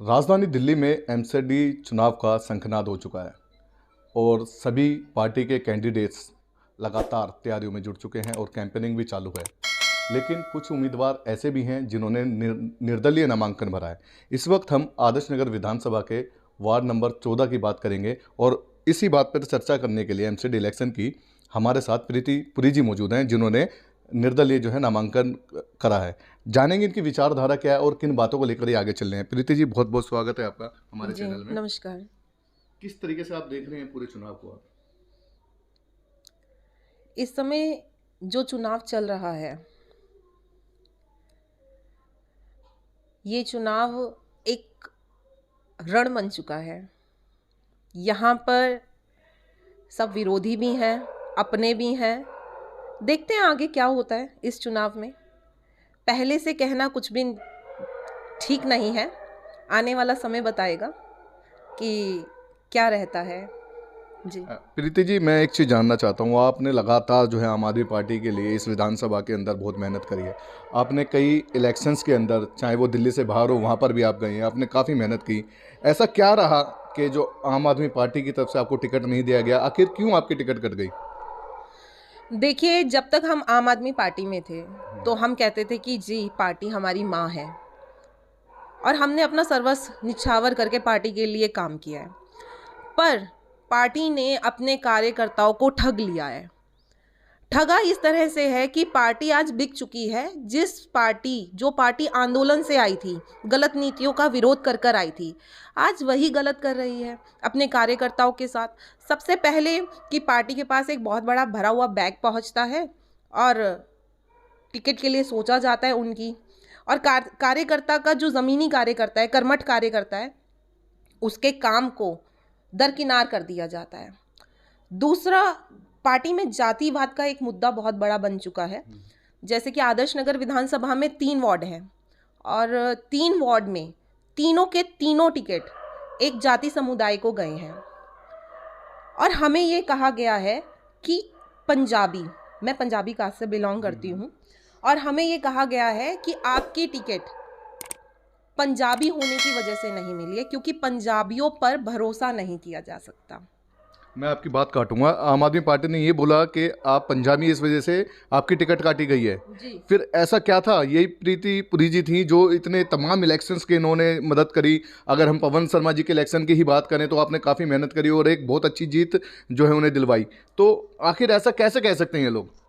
राजधानी दिल्ली में एमसीडी चुनाव का शंखनाद हो चुका है और सभी पार्टी के कैंडिडेट्स लगातार तैयारियों में जुट चुके हैं और कैंपेनिंग भी चालू है। लेकिन कुछ उम्मीदवार ऐसे भी हैं जिन्होंने निर्दलीय नामांकन भरा है। इस वक्त हम आदर्श नगर विधानसभा के वार्ड नंबर 14 की बात करेंगे और इसी बात पर चर्चा करने के लिए एमसीडी इलेक्शन की हमारे साथ प्रीति पुरी जी मौजूद हैं, जिन्होंने निर्दलीय नामांकन करा है। जानेंगे इनकी विचारधारा क्या है और किन बातों को लेकर ये आगे चल रहे हैं। प्रीति जी, बहुत बहुत स्वागत है आपका हमारे जी, चैनल में। नमस्कार। किस तरीके से आप देख रहे हैं पूरे चुनाव को आप? इस समय जो चुनाव चल रहा है, ये चुनाव एक रण बन चुका है। यहाँ पर सब विरोधी भी हैं, अपने भी हैं। देखते हैं आगे क्या होता है इस चुनाव में। पहले से कहना कुछ भी ठीक नहीं है। आने वाला समय बताएगा कि क्या रहता है। जी। प्रीति जी, मैं एक चीज़ जानना चाहता हूँ। आपने लगातार आम आदमी पार्टी के लिए इस विधानसभा के अंदर बहुत मेहनत करी है। आपने कई इलेक्शंस के अंदर, चाहे वो दिल्ली से बाहर हो, वहाँ पर भी आप गए हैं, आपने काफ़ी मेहनत की। ऐसा क्या रहा कि जो आम आदमी पार्टी की तरफ से आपको टिकट नहीं दिया गया? आखिर क्यों आपकी टिकट कट गई? देखिए, जब तक हम आम आदमी पार्टी में थे तो हम कहते थे कि जी पार्टी हमारी माँ है और हमने अपना सर्वस्व निछावर करके पार्टी के लिए काम किया है। पर पार्टी ने अपने कार्यकर्ताओं को ठग लिया है। ठगा इस तरह से है कि पार्टी आज बिक चुकी है। जो पार्टी आंदोलन से आई थी, गलत नीतियों का विरोध कर कर आई थी, आज वही गलत कर रही है अपने कार्यकर्ताओं के साथ। सबसे पहले कि पार्टी के पास एक बहुत बड़ा भरा हुआ बैग पहुंचता है और टिकट के लिए सोचा जाता है उनकी, और कार्यकर्ता का जो ज़मीनी कार्यकर्ता है, कर्मठ कार्यकर्ता है, उसके काम को दरकिनार कर दिया जाता है। दूसरा, पार्टी में जातिवाद का एक मुद्दा बहुत बड़ा बन चुका है। जैसे कि आदर्श नगर विधानसभा में 3 वार्ड हैं और 3 वार्ड में तीनों के तीनों टिकट एक जाति समुदाय को गए हैं और हमें ये कहा गया है कि मैं पंजाबी कास्ट से बिलोंग करती हूँ, और हमें ये कहा गया है कि आपकी टिकट पंजाबी होने की वजह से नहीं मिली है, क्योंकि पंजाबियों पर भरोसा नहीं किया जा सकता। मैं आपकी बात काटूंगा। आम आदमी पार्टी ने ये बोला कि आप पंजाबी, इस वजह से आपकी टिकट काटी गई है। जी। फिर ऐसा क्या था? यही प्रीति पुरी जी थी जो इतने तमाम इलेक्शंस के इन्होंने मदद करी। अगर हम पवन शर्मा जी के इलेक्शन की ही बात करें तो आपने काफ़ी मेहनत करी और एक बहुत अच्छी जीत उन्हें दिलवाई। तो आखिर ऐसा कैसे कह सकते हैं ये लोग?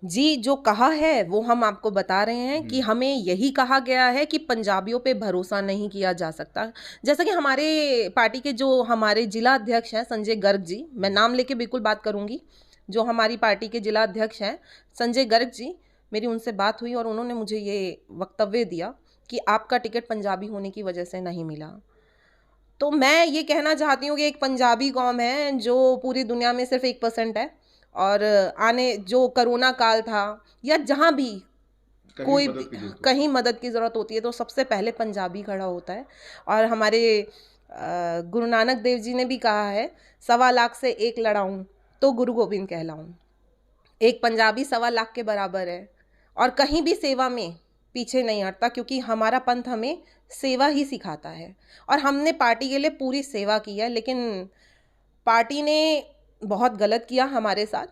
जी, जो कहा है वो हम आपको बता रहे हैं कि हमें यही कहा गया है कि पंजाबियों पे भरोसा नहीं किया जा सकता। जैसा कि हमारे पार्टी के जो हमारे जिला अध्यक्ष हैं संजय गर्ग जी, मैं नाम लेके बिल्कुल बात करूंगी, जो हमारी पार्टी के जिला अध्यक्ष हैं संजय गर्ग जी, मेरी उनसे बात हुई और उन्होंने मुझे ये वक्तव्य दिया कि आपका टिकट पंजाबी होने की वजह से नहीं मिला। तो मैं ये कहना चाहती हूँ कि एक पंजाबी कौम है जो पूरी दुनिया में सिर्फ 1% है, और जो कोरोना काल था या जहाँ भी कोई कहीं मदद की ज़रूरत होती है तो सबसे पहले पंजाबी खड़ा होता है। और हमारे गुरु नानक देव जी ने भी कहा है, 1.25 लाख से एक लड़ाऊँ तो गुरु गोविंद कहलाऊँ। एक पंजाबी 1.25 लाख के बराबर है और कहीं भी सेवा में पीछे नहीं हटता, क्योंकि हमारा पंथ हमें सेवा ही सिखाता है और हमने पार्टी के लिए पूरी सेवा की है। लेकिन पार्टी ने बहुत गलत किया हमारे साथ।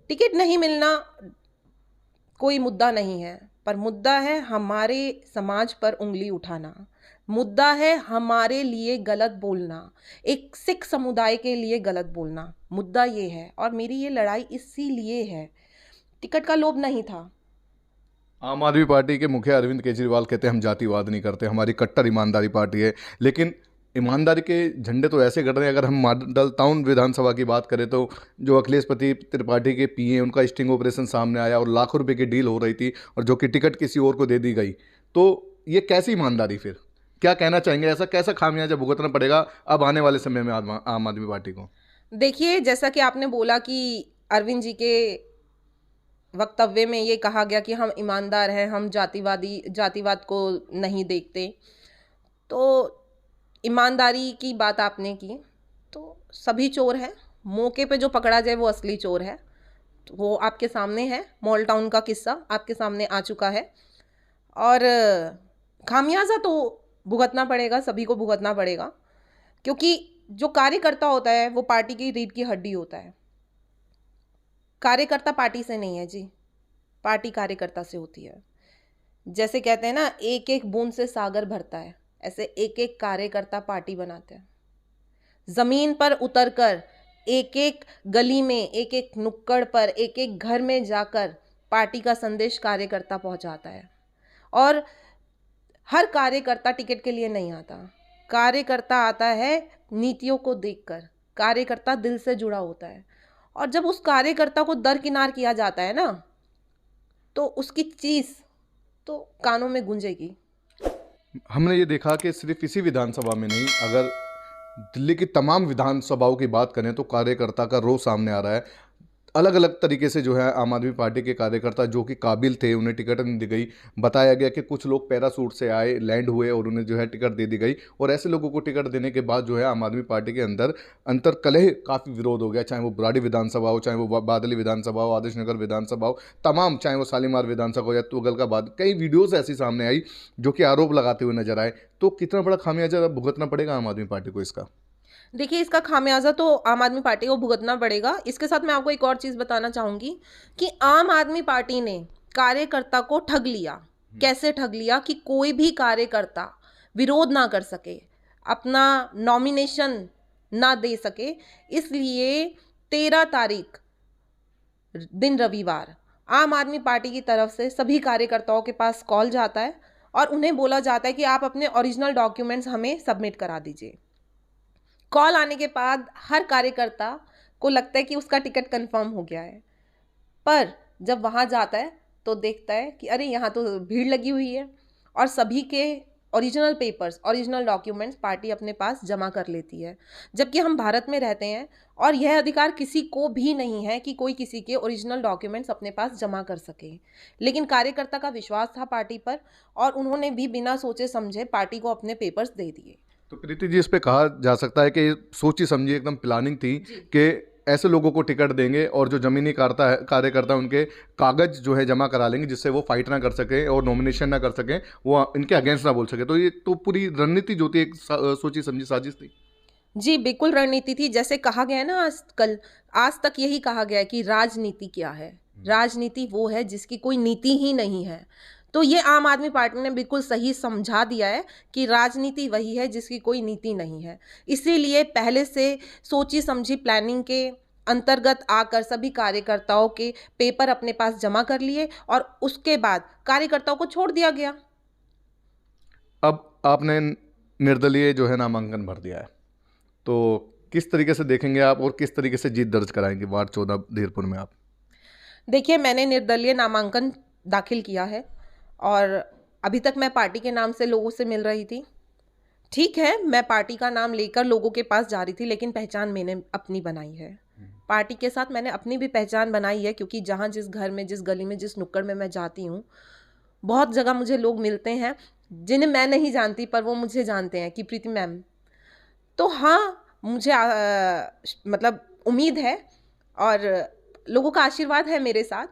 टिकट नहीं मिलना कोई मुद्दा नहीं है, पर मुद्दा है हमारे समाज पर उंगली उठाना, मुद्दा है हमारे लिए गलत बोलना, एक सिख समुदाय के लिए गलत बोलना। मुद्दा ये है और मेरी ये लड़ाई इसीलिए है। टिकट का लोभ नहीं था। आम आदमी पार्टी के मुखिया अरविंद केजरीवाल कहते हैं हम जातिवाद नहीं करते, हमारी कट्टर ईमानदारी पार्टी है। लेकिन ईमानदारी के झंडे तो ऐसे गड़ रहे हैं। अगर हम मॉडल टाउन विधानसभा की बात करें तो जो अखिलेश पति त्रिपाठी के पीए, उनका स्टिंग ऑपरेशन सामने आया और लाखों रुपए की डील हो रही थी और जो कि टिकट किसी और को दे दी गई। तो ये कैसी ईमानदारी? फिर क्या कहना चाहेंगे? ऐसा कैसा खामियाजा भुगतना पड़ेगा अब आने वाले समय में आम आदमी पार्टी को? देखिए, जैसा कि आपने बोला कि अरविंद जी के वक्तव्य में ये कहा गया कि हम ईमानदार हैं, हम जातिवाद को नहीं देखते, तो ईमानदारी की बात आपने की, तो सभी चोर हैं। मौके पे जो पकड़ा जाए वो असली चोर है। तो वो आपके सामने है, मॉल टाउन का किस्सा आपके सामने आ चुका है। और खामियाजा तो भुगतना पड़ेगा, सभी को भुगतना पड़ेगा, क्योंकि जो कार्यकर्ता होता है वो पार्टी की रीढ़ की हड्डी होता है। कार्यकर्ता पार्टी से नहीं है जी, पार्टी कार्यकर्ता से होती है। जैसे कहते हैं ना, एक एक बूंद से सागर भरता है, ऐसे एक एक कार्यकर्ता पार्टी बनाते हैं। जमीन पर उतरकर एक एक गली में, एक एक नुक्कड़ पर, एक एक घर में जाकर पार्टी का संदेश कार्यकर्ता पहुंचाता है। और हर कार्यकर्ता टिकट के लिए नहीं आता, कार्यकर्ता आता है नीतियों को देखकर। कार्यकर्ता दिल से जुड़ा होता है, और जब उस कार्यकर्ता को दरकिनार किया जाता है ना, तो उसकी चीज़ तो कानों में गूंजेगी। हमने ये देखा कि सिर्फ इसी विधानसभा में नहीं, अगर दिल्ली की तमाम विधानसभाओं की बात करें तो कार्यकर्ता का रोष सामने आ रहा है। अलग अलग तरीके से जो है आम आदमी पार्टी के कार्यकर्ता जो कि काबिल थे उन्हें टिकट नहीं दी गई। बताया गया कि कुछ लोग पैरासूट से आए, लैंड हुए और उन्हें जो है टिकट दे दी गई, और ऐसे लोगों को टिकट देने के बाद जो है आम आदमी पार्टी के अंदर अंतर्कलह काफ़ी विरोध हो गया, चाहे वो बुराड़ी विधानसभा हो, चाहे वो बादली विधानसभा हो, आदर्श नगर विधानसभा हो, तमाम, चाहे वो शालीमार विधानसभा हो या तुगलकाबाद। कई वीडियोज़ ऐसी सामने आई जो कि आरोप लगाते हुए नजर आए। तो कितना बड़ा खामियाजा भुगतना पड़ेगा आम आदमी पार्टी को इसका? देखिए, इसका खामियाजा तो आम आदमी पार्टी को भुगतना पड़ेगा। इसके साथ मैं आपको एक और चीज़ बताना चाहूँगी कि आम आदमी पार्टी ने कार्यकर्ता को ठग लिया। कैसे ठग लिया? कि कोई भी कार्यकर्ता विरोध ना कर सके, अपना नॉमिनेशन ना दे सके। इसलिए 13 तारीख दिन रविवार आम आदमी पार्टी की तरफ से सभी कार्यकर्ताओं के पास कॉल जाता है और उन्हें बोला जाता है कि आप अपने ओरिजिनल डॉक्यूमेंट्स हमें सबमिट करा दीजिए। कॉल आने के बाद हर कार्यकर्ता को लगता है कि उसका टिकट कंफर्म हो गया है, पर जब वहाँ जाता है तो देखता है कि अरे यहाँ तो भीड़ लगी हुई है, और सभी के original papers, original documents party अपने पास जमा कर लेती है। जबकि हम भारत में रहते हैं और यह अधिकार किसी को भी नहीं है कि कोई किसी के ओरिजिनल डॉक्यूमेंट्स अपने पास जमा कर सके। लेकिन कार्यकर्ता का विश्वास था पार्टी पर, और उन्होंने भी बिना सोचे समझे पार्टी को अपने पेपर्स दे दिए। तो प्रीति जी, इस पे कहा जा सकता है कि सोची समझी एकदम प्लानिंग थी कि ऐसे लोगों को टिकट देंगे और जो जमीनी कार्यकर्ता उनके कागज जो है जमा करा लेंगे, जिससे वो फाइट ना कर सके और नॉमिनेशन ना कर सके, वो इनके अगेंस्ट ना बोल सके। तो ये तो पूरी रणनीति जो थी एक सोची समझी साजिश थी। जी, बिल्कुल रणनीति थी। जैसे कहा गया है ना, आज तक यही कहा गया है कि राजनीति क्या है? राजनीति वो है जिसकी कोई नीति ही नहीं है। तो ये आम आदमी पार्टी ने बिल्कुल सही समझा दिया है कि राजनीति वही है जिसकी कोई नीति नहीं है। इसीलिए पहले से सोची समझी प्लानिंग के अंतर्गत आकर सभी कार्यकर्ताओं के पेपर अपने पास जमा कर लिए, और उसके बाद कार्यकर्ताओं को छोड़ दिया गया। अब आपने निर्दलीय जो है नामांकन भर दिया है, तो किस तरीके से देखेंगे आप और किस तरीके से जीत दर्ज कराएंगे वार्ड 14 धीरपुर में आप? देखिए, मैंने निर्दलीय नामांकन दाखिल किया है, और अभी तक मैं पार्टी के नाम से लोगों से मिल रही थी। ठीक है, मैं पार्टी का नाम लेकर लोगों के पास जा रही थी, लेकिन पहचान मैंने अपनी बनाई है। पार्टी के साथ मैंने अपनी भी पहचान बनाई है, क्योंकि जहाँ जिस घर में, जिस गली में, जिस नुक्कड़ में मैं जाती हूँ, बहुत जगह मुझे लोग मिलते हैं जिन्हें मैं नहीं जानती, पर वो मुझे जानते हैं कि प्रीति मैम। तो हाँ, मुझे मतलब उम्मीद है और लोगों का आशीर्वाद है मेरे साथ।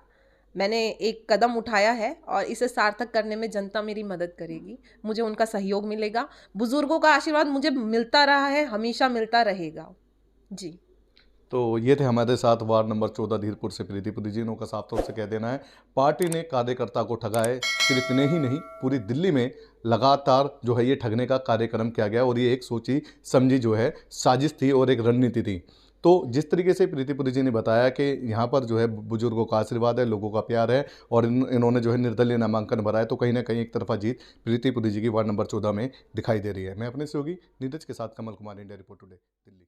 मैंने एक कदम उठाया है और इसे सार्थक करने में जनता मेरी मदद करेगी, मुझे उनका सहयोग मिलेगा। बुजुर्गों का आशीर्वाद मुझे मिलता रहा है, हमेशा मिलता रहेगा जी। तो ये थे हमारे साथ वार्ड नंबर 14 धीरपुर से प्रीति पुरी जी। इनका साफ तौर से कह देना है, पार्टी ने कार्यकर्ता को ठगा है। सिर्फ इन्हें ही नहीं, पूरी दिल्ली में लगातार जो है ये ठगने का कार्यक्रम किया गया, और ये एक सोची समझी जो है साजिश थी और एक रणनीति थी। तो जिस तरीके से प्रीति पुरी जी ने बताया कि यहाँ पर जो है बुजुर्गों का आशीर्वाद है, लोगों का प्यार है, और इन्होंने जो है निर्दलीय नामांकन भरा है, तो कहीं ना कहीं एक तरफा जीत प्रीति पुरी जी की वार्ड नंबर 14 में दिखाई दे रही है। मैं अपने सहयोगी नीरज के साथ Kamal Kumar, India report today, Delhi.